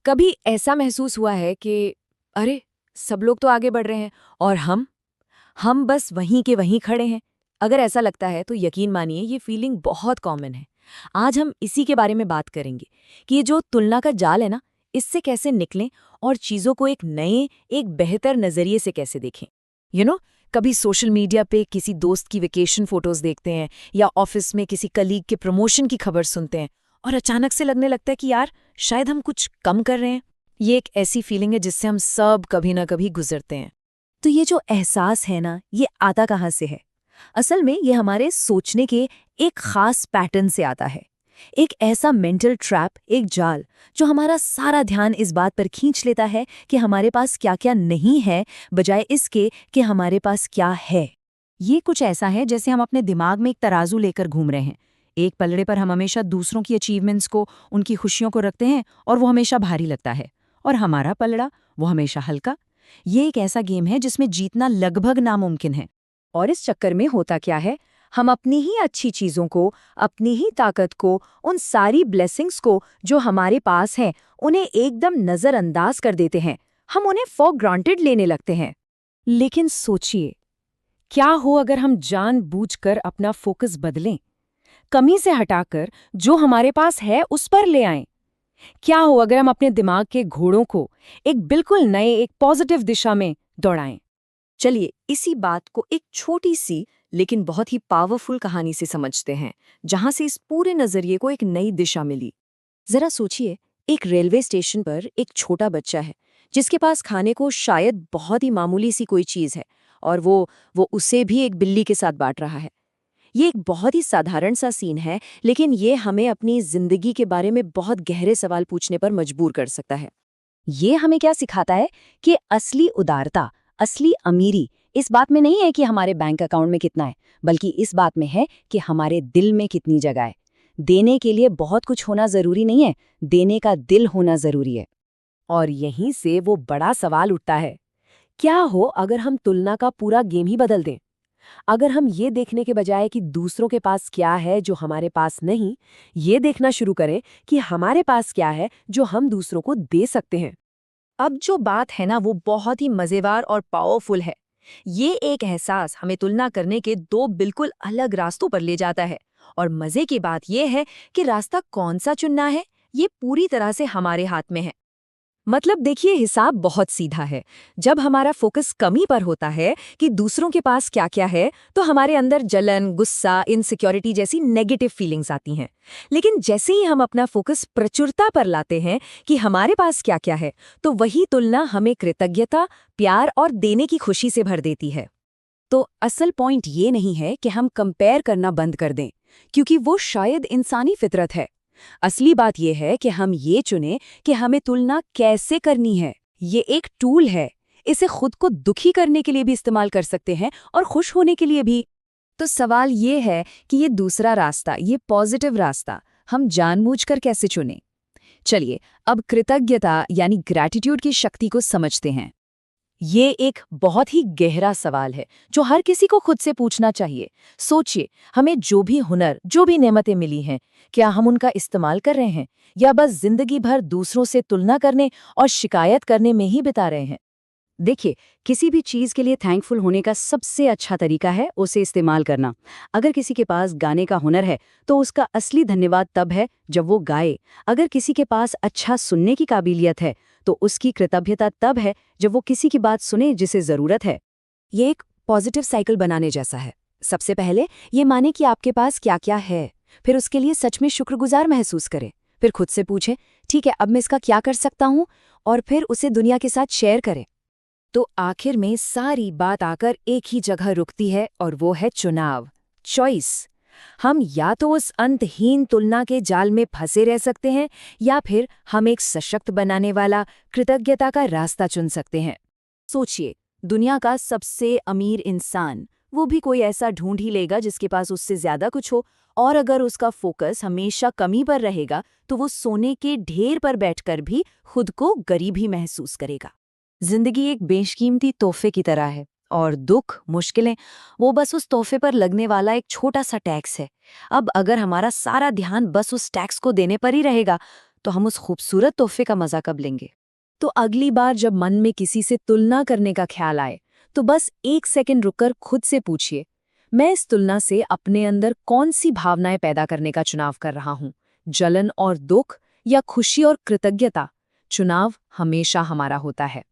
कभी ऐसा महसूस हुआ है कि अरे, सब लोग तो आगे बढ़ रहे हैं और हम बस वहीं के वहीं खड़े हैं। अगर ऐसा लगता है तो यकीन मानिए ये फीलिंग बहुत कॉमन है। आज हम इसी के बारे में बात करेंगे कि ये जो तुलना का जाल है ना, इससे कैसे निकलें और चीज़ों को एक नए, एक बेहतर नज़रिए से कैसे देखें। कभी सोशल मीडिया पे किसी दोस्त की वेकेशन फोटोज देखते हैं या ऑफिस में किसी कलीग के प्रमोशन की खबर सुनते हैं और अचानक से लगने लगता है कि यार शायद हम कुछ कम कर रहे हैं। ये एक ऐसी फीलिंग है जिससे हम सब कभी ना कभी गुजरते हैं। तो ये जो एहसास है ना, ये आता कहाँ से है? असल में ये हमारे सोचने के एक खास पैटर्न से आता है। एक ऐसा मेंटल ट्रैप, एक जाल जो हमारा सारा ध्यान इस बात पर खींच लेता है कि हमारे पास क्या क्या नहीं है, बजाय इसके कि हमारे पास क्या है। ये कुछ ऐसा है जैसे हम अपने दिमाग में एक तराजू लेकर घूम रहे हैं। एक पलड़े पर हम हमेशा दूसरों की अचीवमेंट्स को, उनकी खुशियों को रखते हैं और वो हमेशा भारी लगता है, और हमारा पलड़ा वो हमेशा हल्का। ये एक ऐसा गेम है जिसमें जीतना लगभग नामुमकिन है। और इस चक्कर में होता क्या है, हम अपनी ही अच्छी चीज़ों को, अपनी ही ताकत को, उन सारी ब्लेसिंग्स को जो हमारे पास हैं, उन्हें एकदम नज़रअंदाज कर देते हैं। हम उन्हें फॉर ग्रांटेड लेने लगते हैं। लेकिन सोचिए, क्या हो अगर हम जानबूझकर अपना फोकस बदलें, कमी से हटाकर जो हमारे पास है उस पर ले आएं? क्या हो अगर हम अपने दिमाग के घोड़ों को एक बिल्कुल नए, एक पॉजिटिव दिशा में दौड़ाएं? चलिए इसी बात को एक छोटी सी लेकिन बहुत ही पावरफुल कहानी से समझते हैं, जहां से इस पूरे नजरिए को एक नई दिशा मिली। जरा सोचिए, एक रेलवे स्टेशन पर एक छोटा बच्चा है जिसके पास खाने को शायद बहुत ही मामूली सी कोई चीज है, और वो उसे भी एक बिल्ली के साथ बांट रहा है। ये एक बहुत ही साधारण सा सीन है, लेकिन ये हमें अपनी जिंदगी के बारे में बहुत गहरे सवाल पूछने पर मजबूर कर सकता है। ये हमें क्या सिखाता है कि असली उदारता, असली अमीरी इस बात में नहीं है कि हमारे बैंक अकाउंट में कितना है, बल्कि इस बात में है कि हमारे दिल में कितनी जगह है। देने के लिए बहुत कुछ होना जरूरी नहीं है, देने का दिल होना जरूरी है। और यहीं से वो बड़ा सवाल उठता है, क्या हो अगर हम तुलना का पूरा गेम ही बदल दें? अगर हम ये देखने के बजाय कि दूसरों के पास क्या है जो हमारे पास नहीं, ये देखना शुरू करें कि हमारे पास क्या है जो हम दूसरों को दे सकते हैं। अब जो बात है ना, वो बहुत ही मजेदार और पावरफुल है। ये एक एहसास हमें तुलना करने के दो बिल्कुल अलग रास्तों पर ले जाता है, और मजे की बात यह है कि रास्ता कौन सा चुनना है, ये पूरी तरह से हमारे हाथ में है। मतलब देखिए, हिसाब बहुत सीधा है। जब हमारा फोकस कमी पर होता है कि दूसरों के पास क्या क्या है, तो हमारे अंदर जलन, गुस्सा, इनसिक्योरिटी जैसी नेगेटिव फीलिंग्स आती हैं। लेकिन जैसे ही हम अपना फोकस प्रचुरता पर लाते हैं कि हमारे पास क्या क्या है, तो वही तुलना हमें कृतज्ञता, प्यार और देने की खुशी से भर देती है। तो असल पॉइंट ये नहीं है कि हम कंपेयर करना बंद कर दें, क्योंकि वो शायद इंसानी फितरत है। असली बात यह है कि हम ये चुनें कि हमें तुलना कैसे करनी है। ये एक टूल है, इसे खुद को दुखी करने के लिए भी इस्तेमाल कर सकते हैं और खुश होने के लिए भी। तो सवाल ये है कि ये दूसरा रास्ता, ये पॉजिटिव रास्ता हम जानबूझकर कैसे चुनें। चलिए अब कृतज्ञता यानी ग्रैटिट्यूड की शक्ति को समझते हैं। ये एक बहुत ही गहरा सवाल है जो हर किसी को खुद से पूछना चाहिए। सोचिए, हमें जो भी हुनर, जो भी नेमतें मिली हैं, क्या हम उनका इस्तेमाल कर रहे हैं, या बस जिंदगी भर दूसरों से तुलना करने और शिकायत करने में ही बिता रहे हैं? देखिए, किसी भी चीज़ के लिए थैंकफुल होने का सबसे अच्छा तरीका है उसे इस्तेमाल करना। अगर किसी के पास गाने का हुनर है, तो उसका असली धन्यवाद तब है जब वो गाए। अगर किसी के पास अच्छा सुनने की काबिलियत है, तो उसकी कृतज्ञता तब है जब वो किसी की बात सुने जिसे ज़रूरत है। ये एक पॉजिटिव साइकिल बनाने जैसा है। सबसे पहले ये माने कि आपके पास क्या क्या है, फिर उसके लिए सच में शुक्रगुजार महसूस करें। फिर खुद से पूछें, ठीक है, अब मैं इसका क्या कर सकता हूँ, और फिर उसे दुनिया के साथ शेयर करें। तो आखिर में सारी बात आकर एक ही जगह रुकती है, और वो है चुनाव, चॉइस। हम या तो उस अंतहीन तुलना के जाल में फंसे रह सकते हैं, या फिर हम एक सशक्त बनाने वाला कृतज्ञता का रास्ता चुन सकते हैं। सोचिए, दुनिया का सबसे अमीर इंसान, वो भी कोई ऐसा ढूंढ ही लेगा जिसके पास उससे ज्यादा कुछ हो, और अगर उसका फोकस हमेशा कमी पर रहेगा, तो वो सोने के ढेर पर बैठकर भी खुद को गरीब ही महसूस करेगा। जिंदगी एक बेशकीमती तोहफे की तरह है, और दुख, मुश्किलें, वो बस उस तोहफे पर लगने वाला एक छोटा सा टैक्स है। अब अगर हमारा सारा ध्यान बस उस टैक्स को देने पर ही रहेगा, तो हम उस खूबसूरत तोहफे का मजा कब लेंगे? तो अगली बार जब मन में किसी से तुलना करने का ख्याल आए, तो बस 1 सेकंड रुककर खुद से पूछिए, मैं इस तुलना से अपने अंदर कौन सी भावनाएं पैदा करने का चुनाव कर रहा हूं? जलन और दुख या खुशी और कृतज्ञता? चुनाव हमेशा हमारा होता है।